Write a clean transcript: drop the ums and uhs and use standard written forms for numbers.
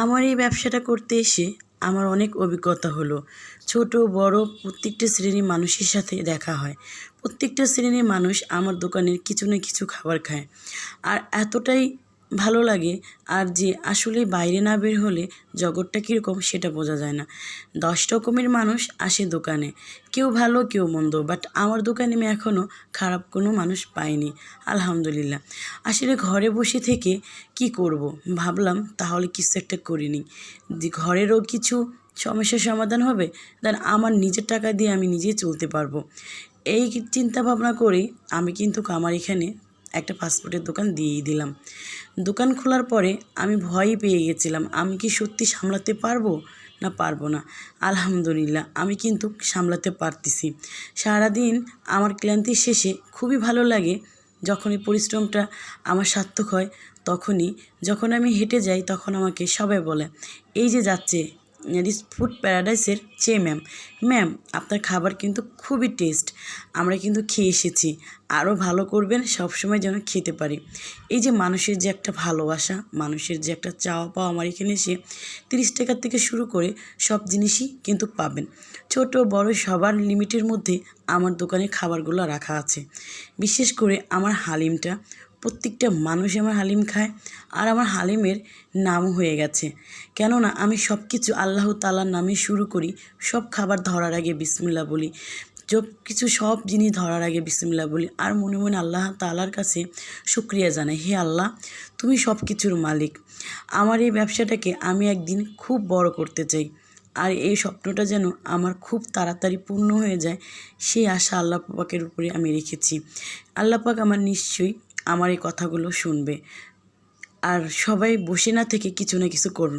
আমার এই ব্যবসাটা করতে এসে আমার অনেক অভিজ্ঞতা হলো। ছোট বড় প্রত্যেকটা শ্রেণীর মানুষের সাথে দেখা হয়। প্রত্যেকটা শ্রেণীর মানুষ আমার দোকানের কিছু না কিছু খাবার খায়। আর এতটাই ভালো লাগে আর যে আসলে বাইরে না বের হলে জগৎটা কীরকম সেটা বোঝা যায় না। 10 রকমের মানুষ আসে দোকানে, কেউ ভালো কেউ মন্দ, বাট আমার দোকানে আমি এখনও খারাপ কোনো মানুষ পাইনি, আলহামদুলিল্লাহ। আসলে ঘরে বসে থেকে কি করব ভাবলাম তাহলে কিছু একটা করে নিই, যে ঘরেরও কিছু সমস্যার সমাধান হবে, দেন আমার নিজের টাকা দিয়ে আমি নিজেই চলতে পারবো। এই চিন্তা ভাবনা করে আমি কিন্তু আমার এখানে একটা ফাস্টফুডের দোকান দিয়েই দিলাম। দোকান খোলার পরে আমি ভয়ই পেয়ে গেছিলাম, আমি কি সত্যি সামলাতে পারবো না পারবো না। আলহামদুলিল্লাহ আমি কিন্তু সামলাতে পারতেছি। সারাদিন আমার ক্লান্তির শেষে খুবই ভালো লাগে যখন এই পরিশ্রমটা আমার সার্থক হয়। তখনই যখন আমি হেঁটে যাই তখন আমাকে সবাই বলে, এই যে যাচ্ছে ফুড প্যারাডাইসের চেয়ে ম্যাম, ম্যাম আপনার খাবার কিন্তু খুবই টেস্ট, আমরা কিন্তু খেয়ে এসেছি, আরও ভালো করবেন, সবসময় যেন খেতে পারি। এই যে মানুষের যে একটা ভালোবাসা, মানুষের যে একটা চাওয়া পাওয়া, আমার এখানে এসে 30 টাকার থেকে শুরু করে সব জিনিসই কিন্তু পাবেন। ছোট বড় সবার লিমিটের মধ্যে আমার দোকানে খাবারগুলো রাখা আছে। বিশেষ করে আমার হালিমটা, প্রত্যেকটা মানুষ আমার হালিম খায়, আর আমার হালিমের নামও হয়ে গেছে। কেননা আমি সব কিছু আল্লাহ তাআলার নামে শুরু করি। সব খাবার ধরার আগে বিসমিল্লাহ বলি, সব জিনিস ধরার আগে বিসমিল্লাহ বলি, আর মনে মনে আল্লাহ তাআলার কাছে শুকরিয়া জানাই, হে আল্লাহ তুমি সব কিছুর মালিক। আমার এই ব্যবসাটাকে আমি একদিন খুব বড় করতে চাই, আর এই স্বপ্নটা যেন আমার খুব তাড়াতাড়ি পূর্ণ হয়ে যায়, সেই আশা আল্লাহ পাকের উপরে আমি রেখেছি। আল্লাহ পাক আমার নিশ্চয়ই আমার এই কথাগুলো শুনবে। আর সবাই বসে না থেকে কিছু না কিছু করুন।